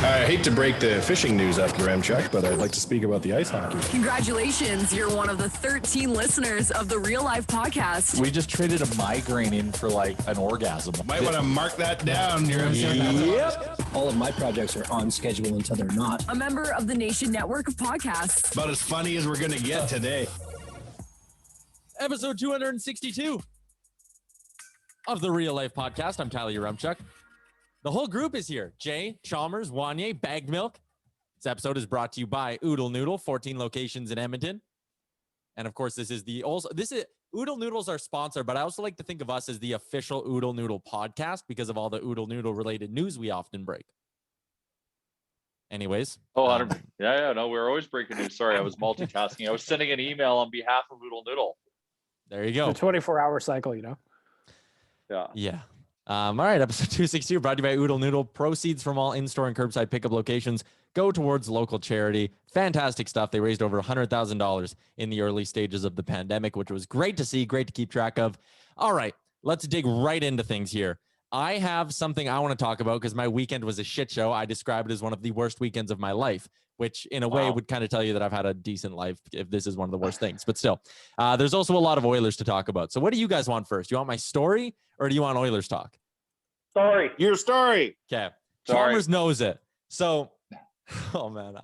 I hate to break the fishing news after Yaremchuk, but I'd like to speak about the ice hockey. Congratulations, you're one of the 13 listeners of the Real Life Podcast. We just traded a migraine in for like an orgasm. Might want to mark that down, Yaremchuk. Yep. All of my projects are on schedule until they're not. A member of the Nation Network of Podcasts. About as funny as we're going to get today. Episode 262 of the Real Life Podcast. I'm Tyler Yaremchuk. The whole group is here. Jay, Chalmers, Wanye, Bagged Milk. This episode is brought to you by Oodle Noodle, 14 locations in Edmonton. And of course, Oodle Noodle's our sponsor, but I also like to think of us as the official Oodle Noodle podcast because of all the Oodle Noodle related news we often break. Anyways. No, we're always breaking news. Sorry, I was multitasking. I was sending an email on behalf of Oodle Noodle. There you go. The 24-hour cycle, you know? Yeah. All right, episode 262 brought to you by Oodle Noodle. Proceeds from all in-store and curbside pickup locations go towards local charity. Fantastic stuff. They raised over $100,000 in the early stages of the pandemic, which was great to see, great to keep track of. All right, let's dig right into things here. I have something I want to talk about because my weekend was a shit show. I described it as one of the worst weekends of my life, which in a way would kind of tell you that I've had a decent life if this is one of the worst things. But still, there's also a lot of Oilers to talk about. So what do you guys want first? You want my story or do you want Oilers talk? Story. Your story. Okay. Chalmers knows it. So, oh man,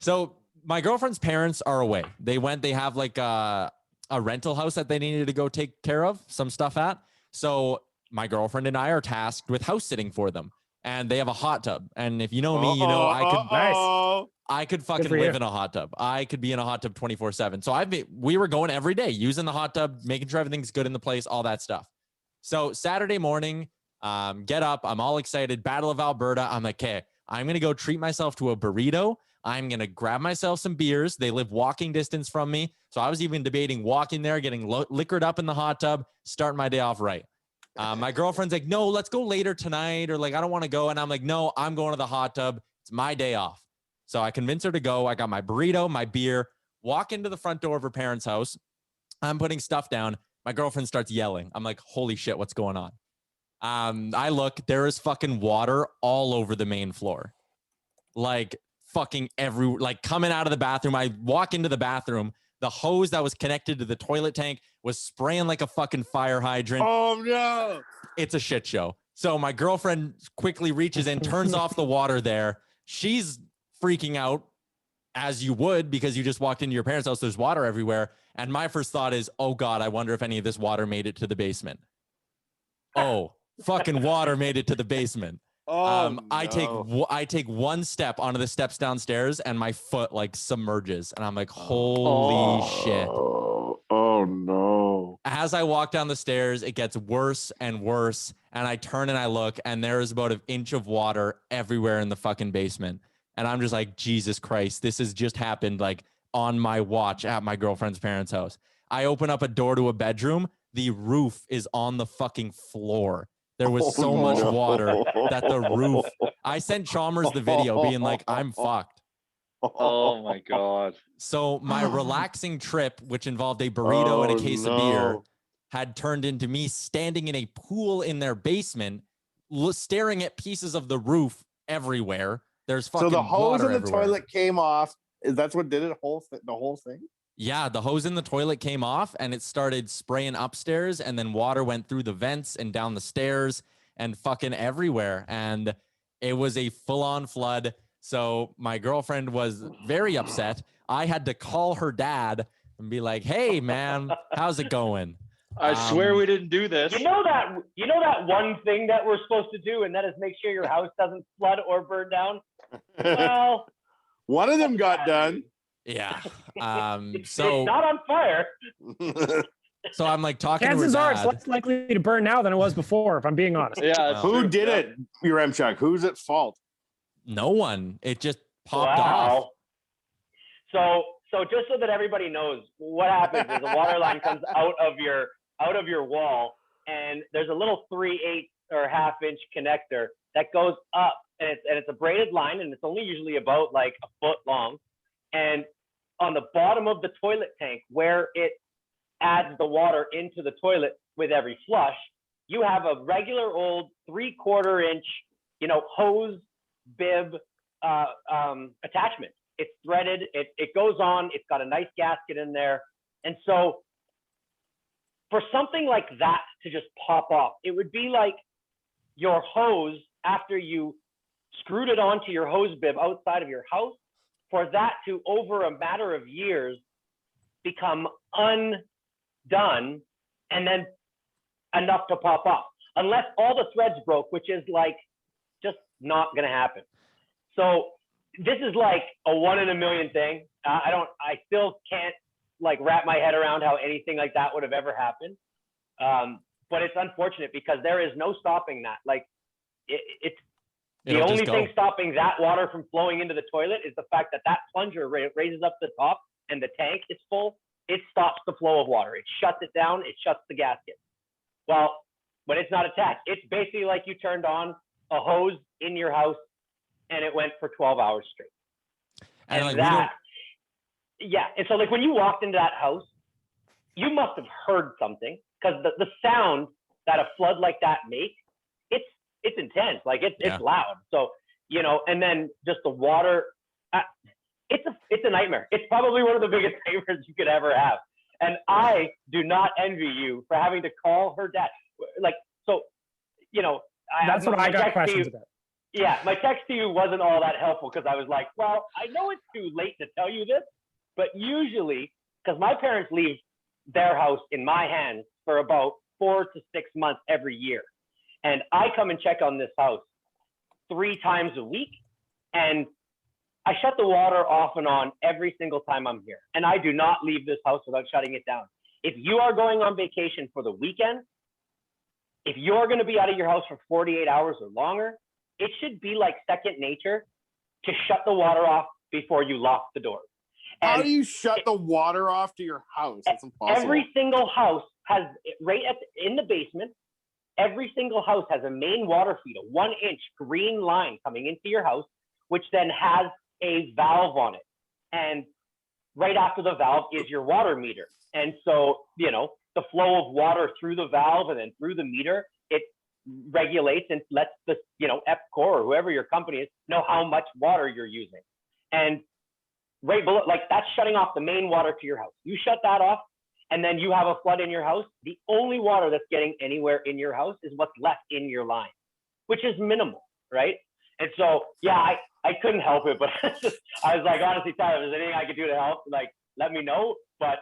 so my girlfriend's parents are away. They have like a rental house that they needed to go take care of some stuff at. So my girlfriend and I are tasked with house sitting for them. And they have a hot tub. And if you know me, you know I could fucking live in a hot tub. I could be in a hot tub 24/7. So we were going every day, using the hot tub, making sure everything's good in the place, all that stuff. So Saturday morning, get up. I'm all excited. Battle of Alberta. I'm like, okay, I'm going to go treat myself to a burrito. I'm going to grab myself some beers. They live walking distance from me. So I was even debating walking there, getting liquored up in the hot tub, starting my day off right. My girlfriend's like, no, let's go later tonight. Or like, I don't want to go. And I'm like, no, I'm going to the hot tub. It's my day off. So I convinced her to go. I got my burrito, my beer, walk into the front door of her parents' house. I'm putting stuff down. My girlfriend starts yelling. I'm like, holy shit, what's going on? I look, there is fucking water all over the main floor. Like fucking coming out of the bathroom. I walk into the bathroom. The hose that was connected to the toilet tank was spraying like a fucking fire hydrant. Oh no. It's a shit show. So my girlfriend quickly reaches in, turns off the water there. She's freaking out as you would because you just walked into your parents' house. There's water everywhere. And my first thought is, oh God, I wonder if any of this water made it to the basement. Oh, fucking water made it to the basement. No. I take one step onto the steps downstairs and my foot like submerges and I'm like, holy shit. Oh no. As I walk down the stairs, it gets worse and worse. And I turn and I look and there is about an inch of water everywhere in the fucking basement. And I'm just like, Jesus Christ, this has just happened like on my watch at my girlfriend's parents' house. I open up a door to a bedroom. The roof is on the fucking floor. There was so much water that the roof. I sent Chalmers the video being like, I'm fucked. Oh my God. So my relaxing trip, which involved a burrito and a case of beer, had turned into me standing in a pool in their basement, staring at pieces of the roof everywhere. There's fucking So the hose in the everywhere. toilet came off. That's what did it? The whole thing? Yeah, the hose in the toilet came off and it started spraying upstairs and then water went through the vents and down the stairs and fucking everywhere. And it was a full-on flood. So my girlfriend was very upset. I had to call her dad and be like, hey, man, how's it going? I swear we didn't do this. You know that one thing that we're supposed to do, and that is make sure your house doesn't flood or burn down? Well, one of them got done. Yeah. it's not on fire. So I'm like talking Chances to her are dad. it's less likely to burn now than it was before, if I'm being honest. Yeah. Who did it, Yaremchuk? Who's at fault? No one. It just popped off. So just so that everybody knows, what happens is the water line comes out of your wall, and there's a little 3/8 or half-inch connector that goes up, and it's a braided line, and it's only usually about like a foot long. And on the bottom of the toilet tank, where it adds the water into the toilet with every flush, you have a regular old 3/4 inch, hose bib attachment. It's threaded. It goes on. It's got a nice gasket in there. And so for something like that to just pop off, it would be like your hose after you screwed it onto your hose bib outside of your house, for that to over a matter of years become undone and then enough to pop off, unless all the threads broke, which is like just not going to happen. So this is like a 1 in a million thing. I still can't like wrap my head around how anything like that would have ever happened. But it's unfortunate because there is no stopping that. Like it's the only thing stopping that water from flowing into the toilet is the fact that that plunger raises up the top and the tank is full. It stops the flow of water. It shuts it down. It shuts the gasket. Well, when it's not attached, it's basically like you turned on a hose in your house and it went for 12 hours straight. And like that, yeah. And so like when you walked into that house, you must have heard something, because the sound that a flood like that makes, it's intense. Like it's loud. So, you know, and then just the water, it's a nightmare. It's probably one of the biggest nightmares you could ever have. And I do not envy you for having to call her dad. Like, so, you know, that's what I got questions about. Yeah, my text to you wasn't all that helpful because I was like, well, I know it's too late to tell you this, but usually, because my parents leave their house in my hands for about 4 to 6 months every year. And I come and check on this house 3 times a week. And I shut the water off and on every single time I'm here. And I do not leave this house without shutting it down. If you are going on vacation for the weekend, if you're going to be out of your house for 48 hours or longer, it should be like second nature to shut the water off before you lock the door. And how do you shut the water off to your house? It's impossible. Every single house has, in the basement, every single house has a main water feed, a 1-inch green line coming into your house, which then has a valve on it. And right after the valve is your water meter. And so, you know, the flow of water through the valve and then through the meter, it regulates and lets the, you know, EPCOR or whoever your company is know how much water you're using. And right below, like that's shutting off the main water to your house. You shut that off and then you have a flood in your house. The only water that's getting anywhere in your house is what's left in your line, which is minimal, right? And so, yeah, I couldn't help it, but I was like, honestly, Tyler, if there's anything I could do to help, like, let me know. But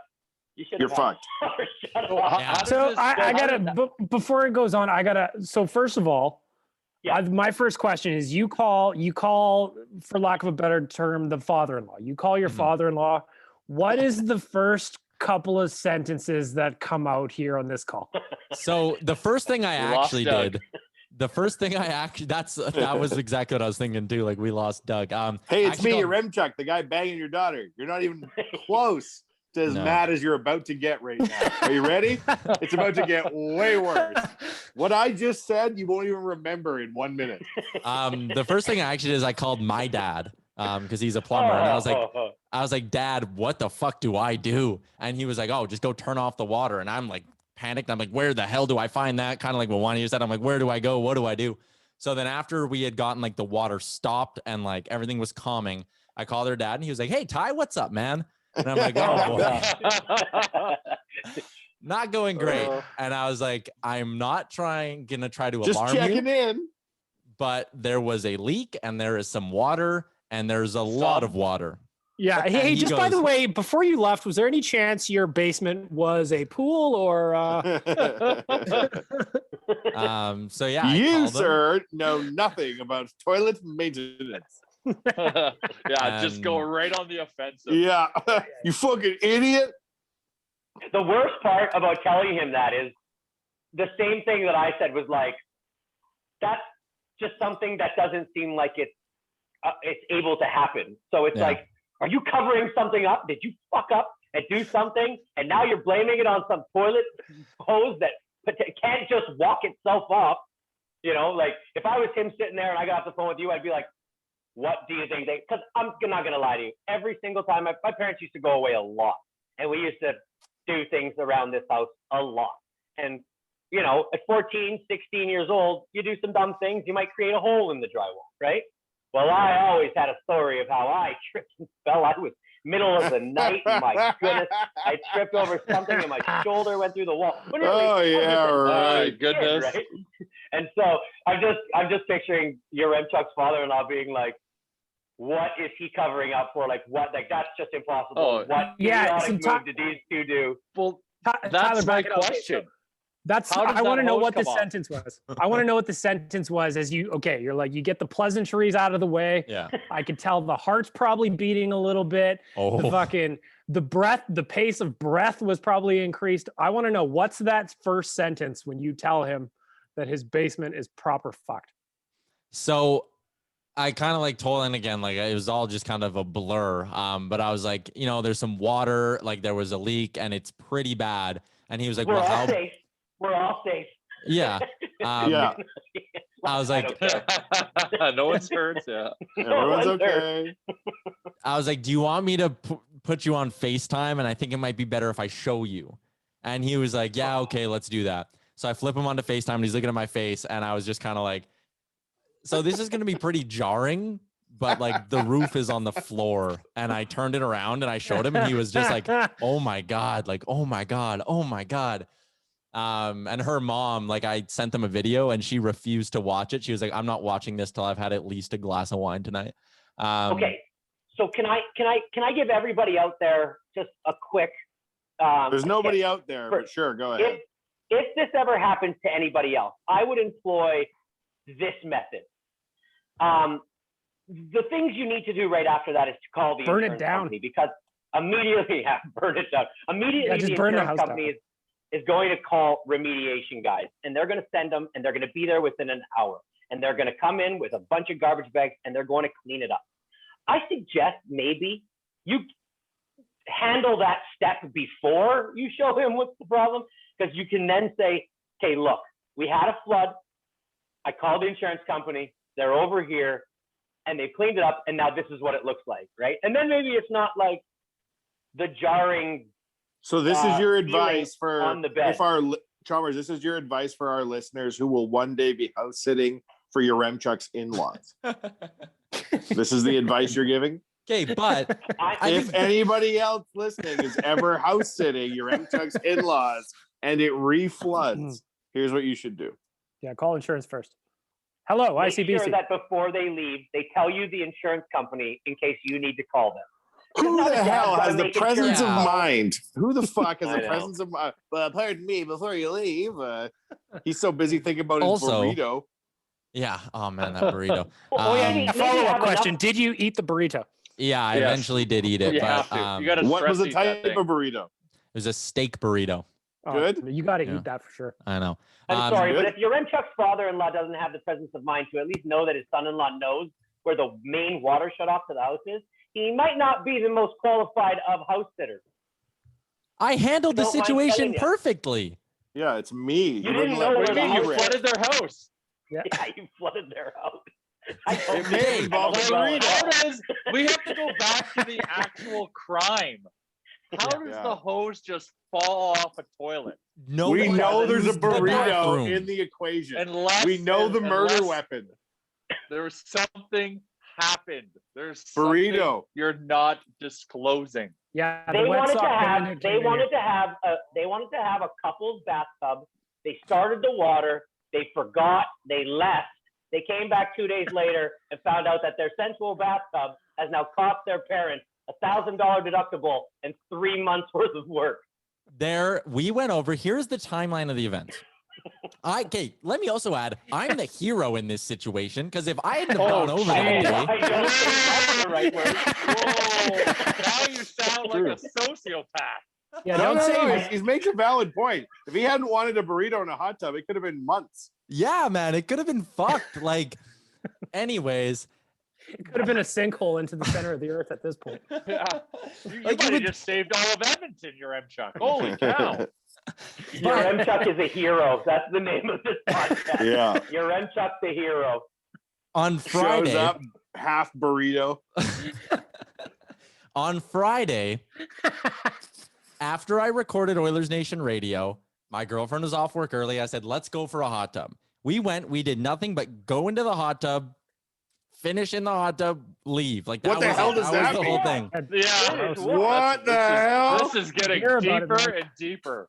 you're fucked. So I gotta, before it goes on, so first of all, my first question is you call, for lack of a better term, the father-in-law. You call your father-in-law. What is the first couple of sentences that come out here on this call? So the first thing I actually did, that was exactly what I was thinking too. Like we lost Doug. Hey, it's me, Yaremchuk, the guy banging your daughter. You're not even close to as mad as you're about to get right now. Are you ready? It's about to get way worse. What I just said, you won't even remember in 1 minute. The first thing I actually did is I called my dad because he's a plumber, and I was like, Dad, what the fuck do I do? And he was like, oh, just go turn off the water. And I'm like panicked. I'm like, where the hell do I find that? Kind of like what Juan just said. I'm like, where do I go? What do I do? So then after we had gotten like the water stopped and like everything was calming, I called her dad and he was like, hey, Ty, what's up, man? And I'm like, oh boy, not going great. And I was like, I'm not gonna try to just alarm checking you, in. but there was a leak and there is some water and there's a lot of water. Yeah. And Hey, he just goes, by the way, before you left, was there any chance your basement was a pool or? So yeah, you, sir, know nothing about toilet maintenance. Just go right on the offensive. Yeah, you fucking idiot. The worst part about telling him that is the same thing that I said was like, that's just something that doesn't seem like it's able to happen. So it's like, are you covering something up? Did you fuck up and do something? And now you're blaming it on some toilet hose that can't just walk itself off. You know, like if I was him sitting there and I got off the phone with you, I'd be like, what do you think because I'm not going to lie to you. Every single time, my parents used to go away a lot. And we used to do things around this house a lot. And, you know, at 14, 16 years old, you do some dumb things. You might create a hole in the drywall, right? Well, I always had a story of how I tripped and fell. I was middle of the night, and my goodness, I tripped over something and my shoulder went through the wall. Oh yeah, right. Goodness. Right? And so I'm just picturing Yaremchuk's father-in-law being like, what is he covering up for? Like what? Like that's just impossible. Oh, what idiotic move did these two do? Well, Tyler, that's my back it up. question. I want to know what the come off? sentence was. I want to know what the sentence was as you're like, you get the pleasantries out of the way. Yeah. I could tell the heart's probably beating a little bit. Oh. The pace of breath was probably increased. I want to know what's that first sentence when you tell him that his basement is proper fucked. So I kind of like told him again, like it was all just kind of a blur. But I was like, there's some water, like there was a leak and it's pretty bad. And he was like, We're all safe. We're all safe. Yeah. Yeah. I was like, no one's hurt. Yeah. Everyone's okay. I was like, do you want me to put you on FaceTime? And I think it might be better if I show you. And he was like, yeah, okay, let's do that. So I flip him onto FaceTime and he's looking at my face. And I was just kind of like, so this is going to be pretty jarring, but like the roof is on the floor. And I turned it around and I showed him and he was just like, oh my God, like, oh my God, oh my God. And her mom, like I sent them a video and she refused to watch it. She was like, I'm not watching this till I've had at least a glass of wine tonight. Okay. So can I give everybody out there just a quick, there's nobody out there, but sure, go ahead. If this ever happens to anybody else, I would employ this method. The things you need to do right after that is to call the insurance company because immediately, burn it down. Immediately, the insurance company is going to call remediation guys, and they're going to send them, and they're going to be there within an hour, and they're going to come in with a bunch of garbage bags, and they're going to clean it up. I suggest maybe you handle that step before you show him what's the problem, because you can then say, okay, look, we had a flood. I called the insurance company. They're over here, and they cleaned it up, and now this is what it looks like, right? And then maybe it's not like the jarring. So this is your advice for Chalmers. This is your advice for our listeners who will one day be house sitting for Yaremchuk's in-laws. This is the advice you're giving. Okay, but if anybody else listening is ever house sitting Yaremchuk's in-laws and it refloods, here's what you should do. Yeah, call insurance first. Hello, Make ICBC. sure that before they leave, they tell you the insurance company in case you need to call them. Who the hell has the presence of mind? Who the fuck has the presence of mind? Well, pardon me, before you leave, he's so busy thinking about his burrito. Yeah. Oh man, that burrito. Follow-up question: did you eat the burrito? Yeah, I eventually did eat it. You but have to. You gotta what was the type of burrito? It was a steak burrito. Good. You got to eat that for sure. I know. I'm sorry, but if Yaremchuk's father-in-law doesn't have the presence of mind to at least know that his son-in-law knows where the main water shut-off to the house is, he might not be the most qualified of house sitters. I handled the situation perfectly. Yeah, it's me. You didn't know where you flooded their house. Yeah, you flooded their house. It may involve a burrito. We have to go back to the actual crime. How does the hose just fall off a toilet? No, we know there's a burrito in the equation. We know the murder weapon. There's something happened. There's burrito you're not disclosing. Yeah, they wanted to have a couple's bathtub. They started the water. They forgot. They left. They came back 2 days later and found out that their sensual bathtub has now cost their parents $1,000 deductible and 3 months worth of work. We went over. Here's the timeline of the event. Okay, let me also add, I'm the hero in this situation because if I hadn't have gone over that day, I don't think that's the right word. Whoa! Now you sound like a sociopath. Yeah, no. He's making a valid point. If he hadn't wanted a burrito in a hot tub, it could have been months. Yeah, man, it could have been fucked. Like, anyways. It could have been a sinkhole into the center of the earth at this point. Yeah. You might have just saved all of Edmonton, Yaremchuk. Holy cow. Yaremchuk is a hero. That's the name of this podcast. Yeah. Yaremchuk the hero. On Friday. Shows up, half burrito. On Friday, after I recorded Oilers Nation Radio, my girlfriend was off work early. I said, let's go for a hot tub. We went, we did nothing but go into the hot tub, finish in the hot tub, leave. Like that What the was hell it. does that that was the mean? whole thing. Yeah. What the hell? This is getting Hear about it, deeper man. and deeper.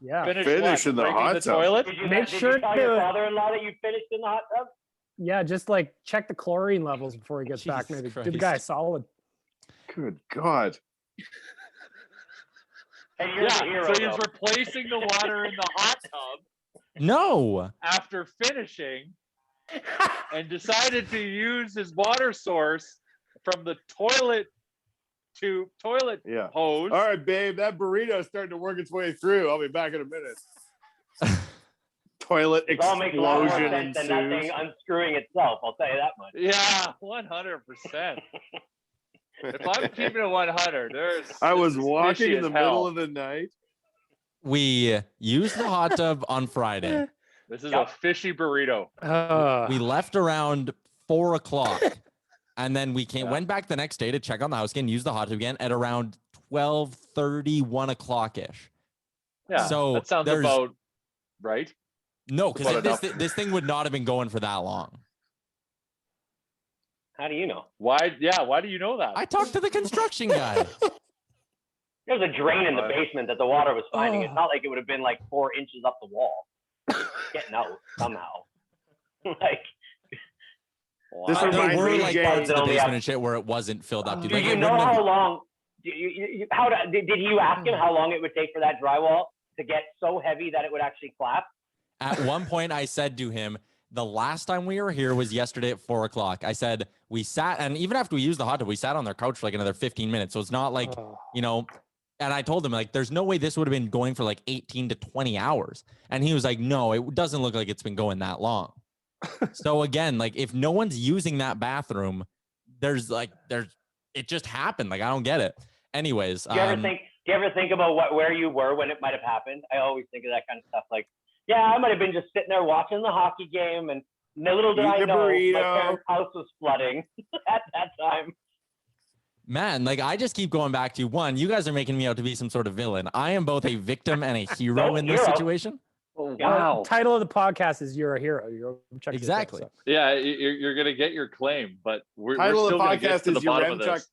Yeah. Finish in the Breaking hot the tub. toilet? Did you, Make did sure you tell your to- father-in-law that you finished in the hot tub? Yeah, just like check the chlorine levels before he gets back. Jesus Maybe give the guy a Christ. solid. Good God. And you're the hero, So he's though. replacing the water in the hot tub No. after finishing and decided to use his water source from the toilet Yeah. hose. All right, babe. That burrito's starting to work its way through. I'll be back in a minute. Toilet It all makes a lot more explosion sense than that thing ensues. unscrewing itself. I'll tell you that much. Yeah, 100%. If I'm keeping it 100, I was this is walking fishy in the as hell. middle of the night. We used the hot tub on Friday. This is a fishy burrito. We left around 4 o'clock. And then we went back the next day to check on the house again, use the hot tub again at around 12:30, 1 o'clock-ish. Yeah, So that sounds there's- about right. No, because About this thing would not have been going for that long. How do you know? Why? Yeah, why do you know that? I talked to the construction guy. There was a drain in the basement that the water was finding. It's not like it would have been like 4 inches up the wall. Getting out somehow. Like, This There reminds were me, like Jay, parts of the only basement have- and shit where it wasn't filled up. Dude. do Like, you it know wouldn't have- how long? Did you ask him how long it would take for that drywall to get so heavy that it would actually collapse? At one point, I said to him, the last time we were here was yesterday at 4 o'clock. I said, we sat, and even after we used the hot tub, we sat on their couch for like another 15 minutes. So it's not like, you know, and I told him, like, there's no way this would have been going for like 18 to 20 hours. And he was like, no, it doesn't look like it's been going that long. So again, like, if no one's using that bathroom, it just happened. Like, I don't get it. Anyways. Do you ever think about where you were when it might have happened? I always think of that kind of stuff. Like, yeah, I might have been just sitting there watching the hockey game, and little did I Eating a know burrito. my parents' house was flooding at that time. Man, like, I just keep going back to one, you guys are making me out to be some sort of villain. I am both a victim and a hero in this situation. Oh, Wow. Title of the podcast is "You're a Hero." Check this out, Exactly. so. Yeah, you're gonna get your claim, but we're Title still of the gonna get podcast to the is bottom of Yaremchuk. this.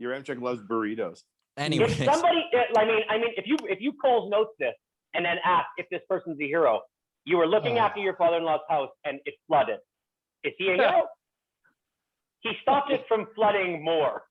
Yaremchuk loves burritos. Anyways. If somebody, I mean, if you Coles notes this and then ask if this person's a hero, you were looking after your father-in-law's house and it flooded. Is he a hero? He stopped it from flooding more.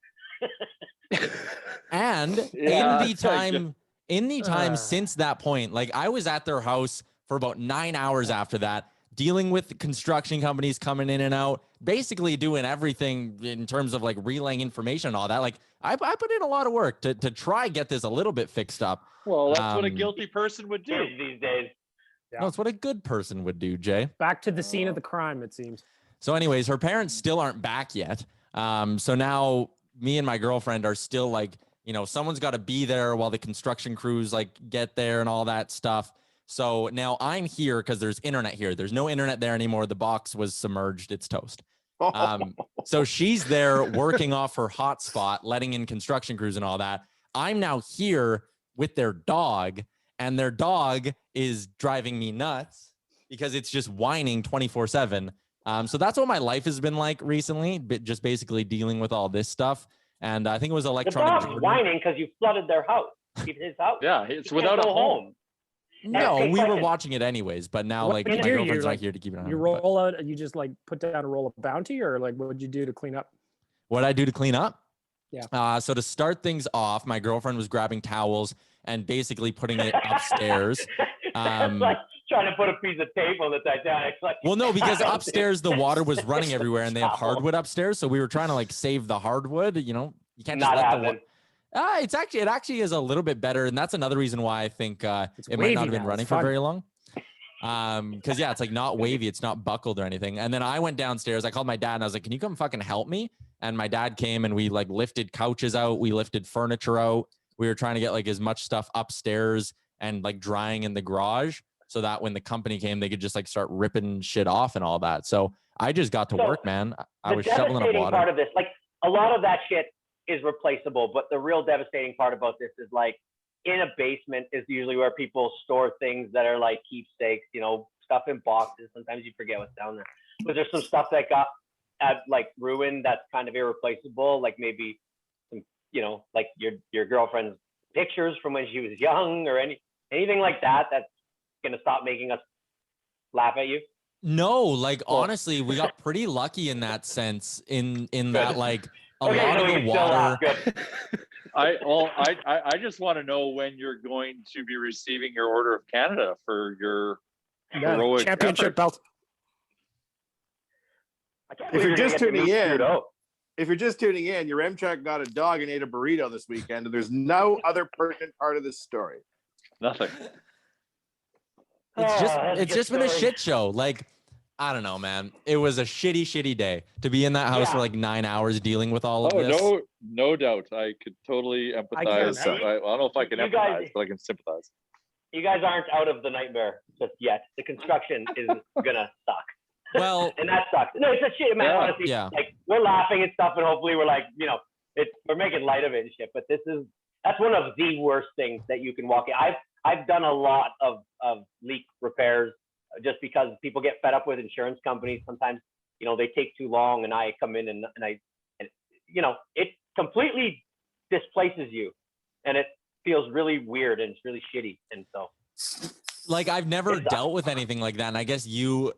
And in the time since that point, like, I was at their house for about 9 hours after that, dealing with the construction companies coming in and out, basically doing everything in terms of like relaying information and all that. Like, I put in a lot of work to try get this a little bit fixed up. Well, that's what a guilty person would do these days. Yeah. No, it's what a good person would do, Jay. Back to the scene of the crime, it seems. So anyways, her parents still aren't back yet. So now me and my girlfriend are still like, you know, someone's got to be there while the construction crews like get there and all that stuff. So now I'm here because there's internet here. There's no internet there anymore. The box was submerged. It's toast. So she's there working off her hotspot, letting in construction crews and all that. I'm now here with their dog, and their dog is driving me nuts because it's just whining 24/7. So that's what my life has been like recently, just basically dealing with all this stuff. And I think it was The electronic. dog's whining because you flooded their house. His house. Yeah, it's He without can't a go home. No, Hey, we were question. watching it anyways, but now What like did my you do? girlfriend's You, not like, here to keep it on. You roll out, you just like put down a roll of Bounty, or like what would you do to clean up? What I do to clean up? Yeah. So to start things off, my girlfriend was grabbing towels and basically putting it upstairs. It's like trying to put a piece of tape on the Titanic. Like, Well, no, because upstairs the water was running everywhere, and they have hardwood upstairs, so we were trying to like save the hardwood. You know, you can't just Not let the happening. it actually is a little bit better, and that's another reason why I think it might wavy not have been now. running It's for fun. very long. Because yeah, it's like not wavy, it's not buckled or anything. And then I went downstairs. I called my dad, and I was like, "Can you come fucking help me?" And my dad came, and we like lifted couches out, we lifted furniture out. We were trying to get like as much stuff upstairs and like drying in the garage, so that when the company came, they could just like start ripping shit off and all that. So I just got to So, work, man. I was the shoveling up devastating water. part of this, like a lot of that shit is replaceable, but the real devastating part about this is like in a basement is usually where people store things that are like keepsakes, you know, stuff in boxes. Sometimes you forget what's down there, but there's some stuff that got like ruined that's kind of irreplaceable? Like maybe some, like your girlfriend's pictures from when she was young, or anything like that that's gonna stop making us laugh at you? No, like honestly, we got pretty lucky in that sense. In that, like a lot of the water. I just want to know when you're going to be receiving your Order of Canada for your heroic championship effort. belt. If you're just tuning in, Yaremchuk got a dog and ate a burrito this weekend, and there's no other pertinent part of this story. Nothing. It's just been a shit show. Like, I don't know, man. It was a shitty day to be in that house for like 9 hours dealing with all of this. No doubt. I could totally empathize. I don't know if I can empathize, but I can sympathize. You guys aren't out of the nightmare just yet. The construction is gonna suck. Well, and that sucks. No, it's a shit, man. Honestly, like we're laughing and stuff, and hopefully we're like, we're making light of it and shit. But that's one of the worst things that you can walk in. I've done a lot of leak repairs just because people get fed up with insurance companies. Sometimes, they take too long, and I come in and it completely displaces you, and it feels really weird and it's really shitty. And so, like, I've never dealt with anything like that, and I guess you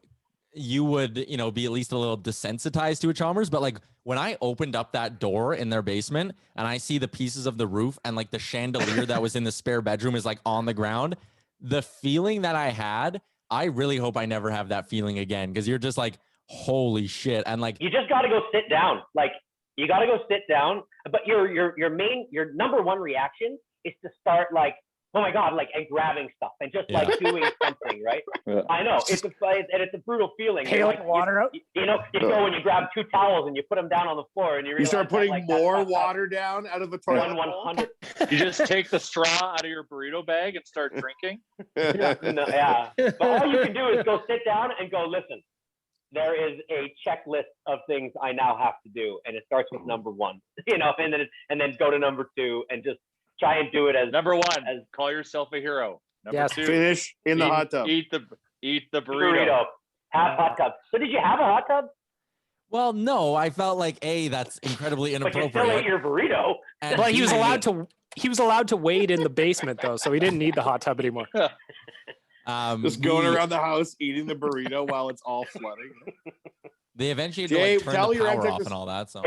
would, be at least a little desensitized to it, Chalmers. But like when I opened up that door in their basement and I see the pieces of the roof and like the chandelier that was in the spare bedroom is like on the ground, the feeling that I had, I really hope I never have that feeling again. Cause you're just like, holy shit. And like, you just got to go sit down. Like you got to go sit down, but your number one reaction is to start like, oh my God, like, and grabbing stuff and just like doing something, right? Yeah. I know it's a brutal feeling. Hailing water out. You go and you grab 2 towels and you put them down on the floor and you start putting more water down out of the toilet. 100. You just take the straw out of your burrito bag and start drinking. Yeah. But all you can do is go sit down and go, listen, there is a checklist of things I now have to do, and it starts with number 1, and then go to number 2 and just try and do it as number 1. Call yourself a hero. Number 2, finish in the hot tub. Eat the burrito. Have hot tub. So did you have a hot tub? Well, no. I felt like that's incredibly inappropriate. But you still ate your burrito. Well, he was allowed to wade in the basement though, so he didn't need the hot tub anymore. Just going around the house eating the burrito while it's all flooding. They eventually had to like, turn the power off and all that. So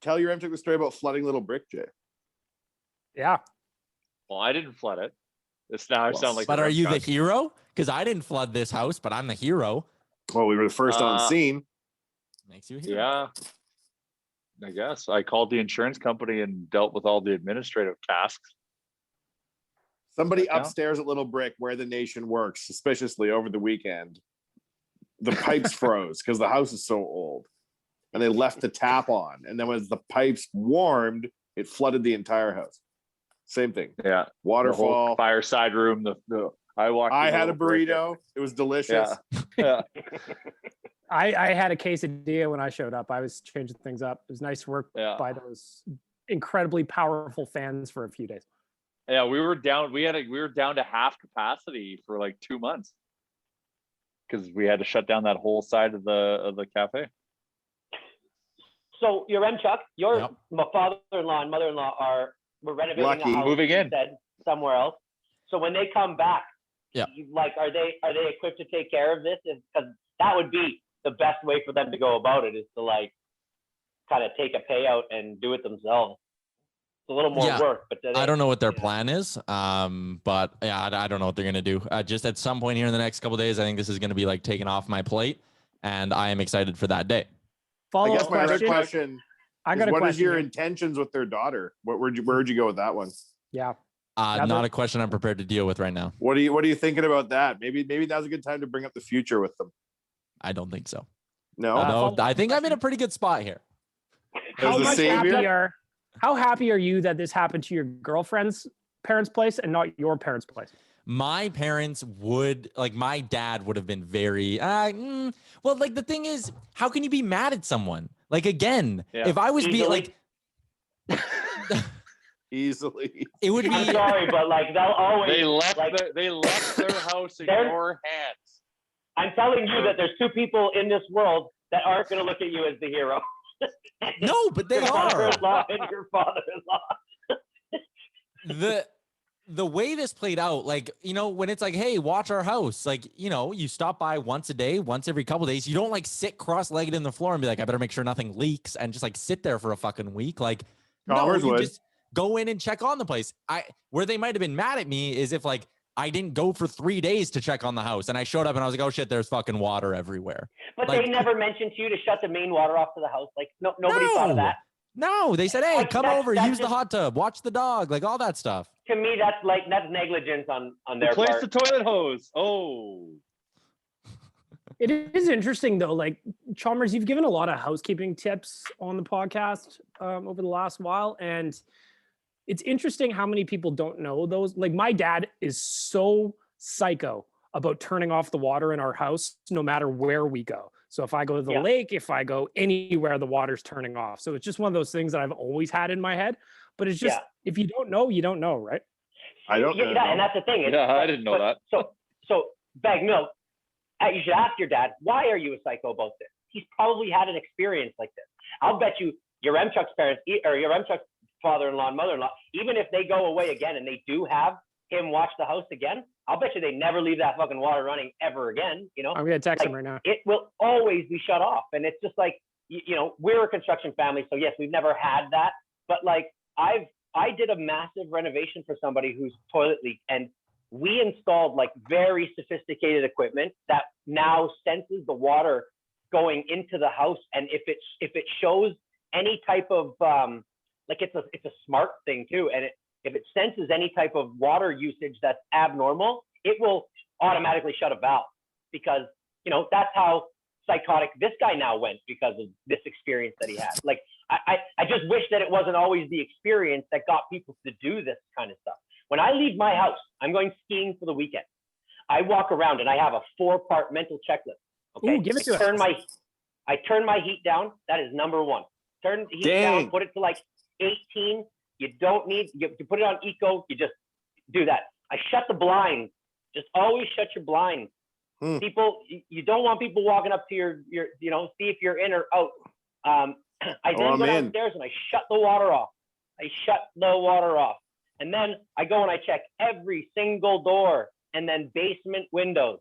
tell Yaremchuk the story about flooding Little Brick, Jay. Yeah. Well, I didn't flood it. I sound like. But are you the hero? Because I didn't flood this house, but I'm the hero. Well, we were the first on scene. Makes you a hero. Yeah. I guess I called the insurance company and dealt with all the administrative tasks. Somebody upstairs at Little Brick, where the nation works, suspiciously over the weekend, the pipes froze because the house is so old, and they left the tap on. And then as the pipes warmed, it flooded the entire house. Same thing. Yeah. Waterfall. Fireside room. I had a burrito. It was delicious. Yeah. I had a quesadilla when I showed up. I was changing things up. It was nice to work by those incredibly powerful fans for a few days. Yeah, we were down. We were down to half capacity for like 2 months because we had to shut down that whole side of the cafe. So Yaremchuk, your father-in-law and mother-in-law were renovating a house, moving in somewhere else. So when they come back, are they equipped to take care of this? Because that would be the best way for them to go about it, is to like kind of take a payout and do it themselves. It's a little more work, but I don't know what their plan is. But I don't know what they're gonna do. Just at some point here in the next couple of days, I think this is gonna be like taken off my plate, and I am excited for that day. I guess my other question. What is your here. intentions with their daughter? Where'd you go with that one? Yeah. Not a question I'm prepared to deal with right now. What are you thinking about that? Maybe now's a good time to bring up the future with them. I don't think so. No, I think I'm in a pretty good spot here. How happy are you that this happened to your girlfriend's parents' place and not your parents' place? My parents would, like, my dad would have been very, well, like, the thing is, how can you be mad at someone? Like, again, if I was being like, easily, it would be. I'm sorry, but like, they'll always. They left their house in your hands. I'm telling you that there's 2 people in this world that aren't going to look at you as the hero. No, but they your are. mother-in-law and your father-in-law. The way this played out, like, you know, when it's like, hey, watch our house, like, you know, you stop by once a day, once every couple of days. You don't like sit cross-legged in the floor and be like, I better make sure nothing leaks and just like sit there for a fucking week. Like, no, you just go in and check on the place. Where they might have been mad at me is if like I didn't go for 3 days to check on the house and I showed up and I was like, oh shit, there's fucking water everywhere. But like, they never mentioned to you to shut the main water off to the house. Like nobody thought of that. No, they said, hey, come over, use the just, hot tub, watch the dog, like all that stuff. To me, that's negligence on their Replace part. the toilet hose. Oh. It is interesting though. Like Chalmers, you've given a lot of housekeeping tips on the podcast over the last while, and it's interesting how many people don't know those. Like my dad is so psycho about turning off the water in our house, no matter where we go. So if I go to the lake, if I go anywhere, the water's turning off. So it's just one of those things that I've always had in my head. But it's just, if you don't know, you don't know, right? I don't know. And that's the thing. I didn't know that. So Bag Milk, you should ask your dad, why are you a psycho about this? He's probably had an experience like this. I'll bet you Yaremchuk's parents or Yaremchuk's father-in-law and mother-in-law, even if they go away again and they do have him watch the house again, I'll bet you they never leave that fucking water running ever again. You know, I'm gonna text him right now. It will always be shut off, and it's just like you know, we're a construction family, so yes, we've never had that. But like I did a massive renovation for somebody whose toilet leaked, and we installed like very sophisticated equipment that now senses the water going into the house, and if it shows any type of like it's a smart thing too, and if it senses any type of water usage that's abnormal, it will automatically shut a valve, because you know that's how psychotic this guy now went because of this experience that he had. Like I just wish that it wasn't always the experience that got people to do this kind of stuff. When I leave my house, I'm going skiing for the weekend. I walk around and I have a 4-part mental checklist. Okay, ooh, give it to us. I turn my heat down. That is number 1. Turn the heat down, put it to like 18. You don't need, you put it on eco, you just do that. I shut the blinds. Just always shut your blinds. People, you don't want people walking up to your, you know, see if you're in or out. I then go downstairs and I shut the water off. And then I go and I check every single door and then basement windows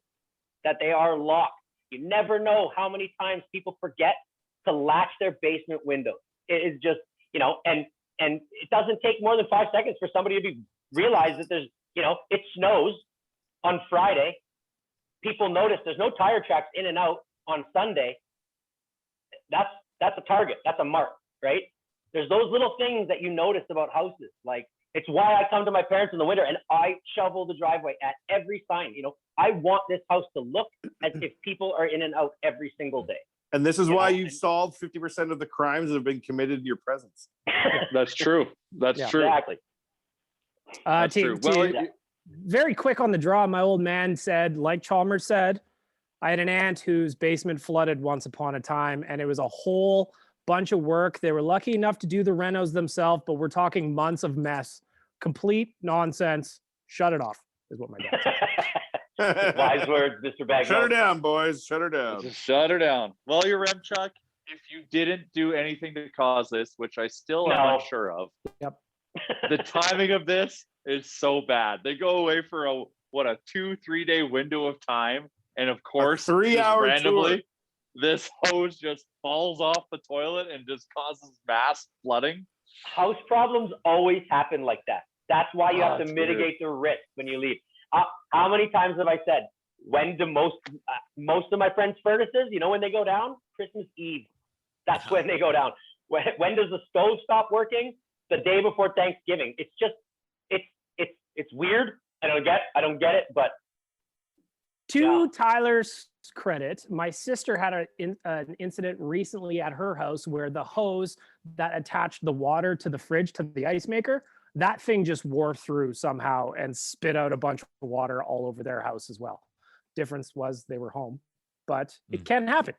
that they are locked. You never know how many times people forget to latch their basement windows. It is just, you know, and it doesn't take more than 5 seconds for somebody to realize that there's, you know, it snows on Friday. People notice there's no tire tracks in and out on Sunday. That's a target. That's a mark, right? There's those little things that you notice about houses. Like, it's why I come to my parents in the winter and I shovel the driveway at every sign. You know, I want this house to look as if people are in and out every single day. And this is why you've solved 50% of the crimes that have been committed in your presence. That's true. That's true. Exactly. That's true. Well, very quick on the draw. My old man said, like Chalmers said, I had an aunt whose basement flooded once upon a time, and it was a whole bunch of work. They were lucky enough to do the renos themselves, but we're talking months of mess. Complete nonsense. Shut it off, is what my dad said. Wise words, Mr. Bagwell. Shut her down, boys. Shut her down. Just shut her down. Well, Yaremchuk, if you didn't do anything to cause this, which I still am unsure of. Yep. The timing of this is so bad. They go away for a 2-3 day window of time, and of course, 3-hour randomly, tour. this hose just falls off the toilet and just causes mass flooding. House problems always happen like that. That's why you have to mitigate the risk when you leave. How many times have I said, when do most of my friends' furnaces, you know, when they go down? Christmas Eve. That's when they go down. When does the stove stop working? The day before Thanksgiving. It's just, it's weird. I don't get it, but. To Tyler's credit, my sister had an incident recently at her house where the hose that attached the water to the fridge, to the ice maker, that thing just wore through somehow and spit out a bunch of water all over their house as well. Difference was they were home, but it can happen,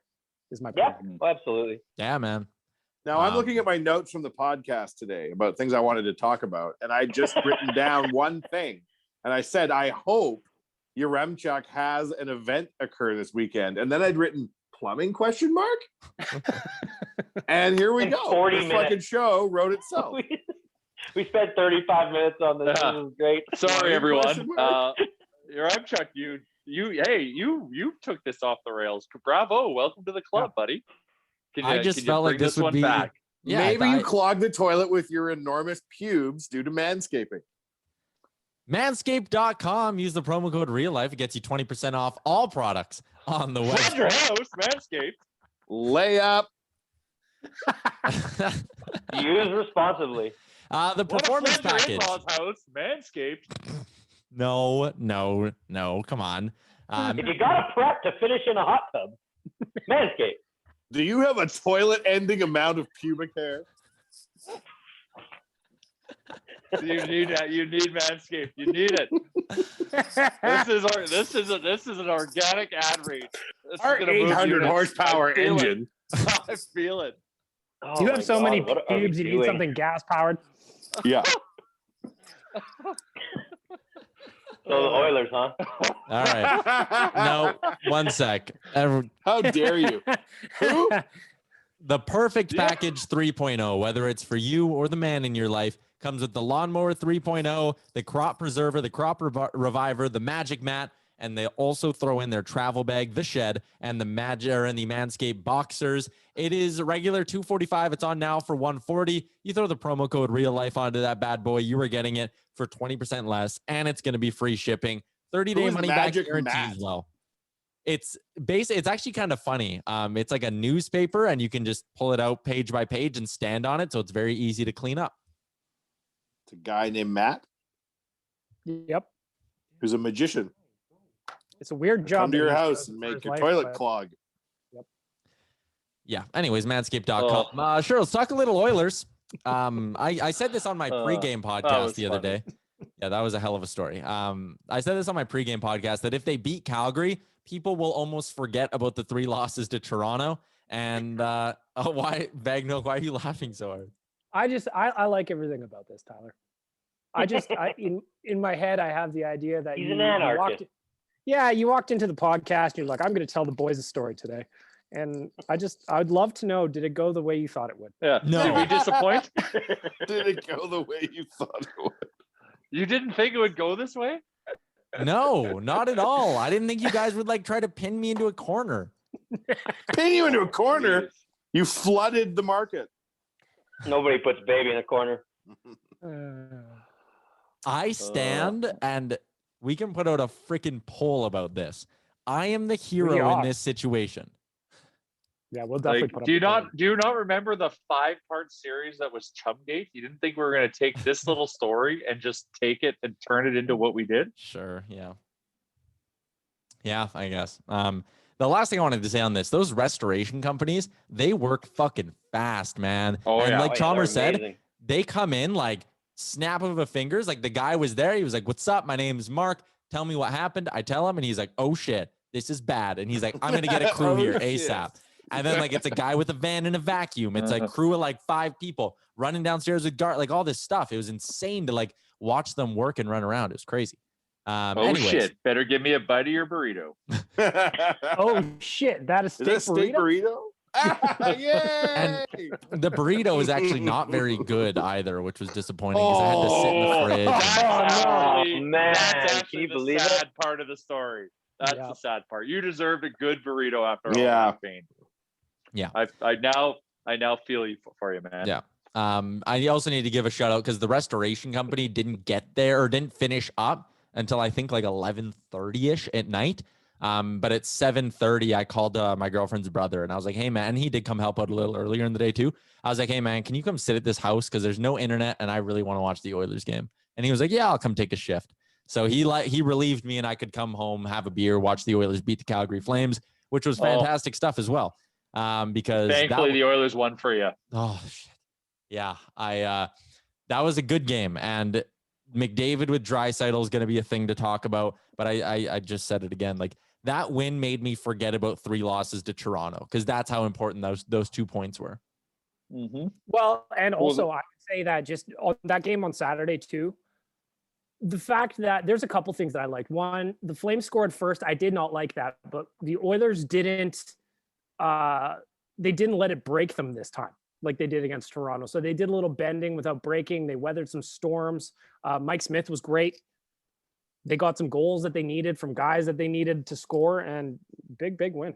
is my point. Yeah, absolutely. Yeah, man. Now I'm looking at my notes from the podcast today about things I wanted to talk about, and I just written down one thing, and I said, I hope Yaremchuk has an event occur this weekend. And then I'd written, Plumbing question mark? And here we In go. 40 This minutes. fucking show wrote itself. We spent 35 minutes on this. Yeah. This is great. Sorry, everyone. Question mark? Yaremchuk, you took this off the rails. Bravo. Welcome to the club, buddy. I just felt like bring this would one be back? Yeah, Maybe you clogged the toilet with your enormous pubes due to manscaping. Manscaped.com. Use the promo code Real Life. It gets you 20% off all products on the Flood your website. house, Manscaped. Layup. Use responsibly. The performance What a package. in-laws house, Manscaped. No. Come on. If you got a prep to finish in a hot tub, Manscaped. Do you have a toilet-ending amount of pubic hair? You need that. You need Manscaped. You need it. This is an organic ad read. This Our is gonna move 800 units. horsepower I feel it. engine. I feel it. Oh You my have so God, many what are we pubes, you need doing? something gas powered. Yeah. So the Oilers, huh? All right. No, one sec. How dare you? Who? The perfect package 3.0, whether it's for you or the man in your life, comes with the lawnmower 3.0, the crop preserver, the crop reviver, the magic mat, and they also throw in their travel bag, the shed, and the Manscaped boxers. It is regular $245. It's on now for $140. You throw the promo code Real Life onto that bad boy, you are getting it for 20% less, and it's going to be free shipping. 30-day Who's money back Magic guarantee Matt? as well. It's actually kind of funny. It's like a newspaper, and you can just pull it out page by page and stand on it, so it's very easy to clean up. It's a guy named Matt Yep. who's a magician. It's a weird job. Come to that your he house does and for make his your life, toilet but- clog. Yeah. Anyways, manscaped.com. Sure, let's talk a little Oilers. I said this on my pregame podcast the other day. Yeah, that was a hell of a story. I said this on my pregame podcast that if they beat Calgary, people will almost forget about the 3 losses to Toronto. And why, Bagnell, why are you laughing so hard? I like everything about this, Tyler. In my head, I have the idea that He's an anarchist. You walked into the podcast and you're like, I'm going to tell the boys a story today. And I'd love to know, did it go the way you thought it would? Yeah. No. Did we disappoint? Did it go the way you thought it would? You didn't think it would go this way? No, not at all. I didn't think you guys would try to pin me into a corner. Pin you into a corner. You flooded the market. Nobody puts baby in a corner. I stand and we can put out a freaking poll about this. I am the hero in this situation. Yeah, we'll definitely put up do you a poll. not remember the 5-part series that was Chumgate? You didn't think we were going to take this little story and just take it and turn it into what we did? Sure. Yeah. Yeah, I guess. The last thing I wanted to say on this, those restoration companies, they work fucking fast, man. Oh, and yeah. like Chalmers They're said, amazing. they come in like snap of a fingers. Like the guy was there. He was like, "What's up? My name is Mark. Tell me what happened." I tell him and he's like, "Oh shit, this is bad." And he's like, "I'm going to get a crew Oh, here shit. ASAP." And then like, it's a guy with a van and a vacuum. It's like crew of like 5 people running downstairs with guard, like all this stuff. It was insane to like watch them work and run around. It was crazy. Anyways. Shit. Better give me a bite of your burrito. Oh shit, that is Is that steak burrito? Yay! And the burrito is actually not very good either, which was disappointing because I had to sit in the fridge. That's Oh, actually, man. that's Can actually you the believe sad it? part of the story. That's Yeah. the sad part. You deserved a good burrito after all Yeah. that pain. Yeah. I now feel you for you, man. Yeah. I also need to give a shout out because the restoration company didn't get there or didn't finish up until I think like 11:30ish at night. But at 7:30, I called my girlfriend's brother and I was like, "Hey man," and he did come help out a little earlier in the day too. I was like, "Hey man, can you come sit at this house? Because there's no internet and I really want to watch the Oilers game." And he was like, "Yeah, I'll come take a shift." So he relieved me and I could come home, have a beer, watch the Oilers beat the Calgary Flames, which was fantastic stuff as well. Because Thankfully, the Oilers won for you. oh shit. Yeah, that was a good game. And McDavid with Draisaitl is going to be a thing to talk about. But I just said it again. Like that win made me forget about 3 losses to Toronto because that's how important those 2 points were. Mm-hmm. Well, and also I would say that just on that game on Saturday too, the fact that there's a couple things that I liked. One, the Flames scored first. I did not like that, but the Oilers didn't they didn't let it break them this time like they did against Toronto. So they did a little bending without breaking. They weathered some storms. Mike Smith was great. They got some goals that they needed from guys that they needed to score, and big win.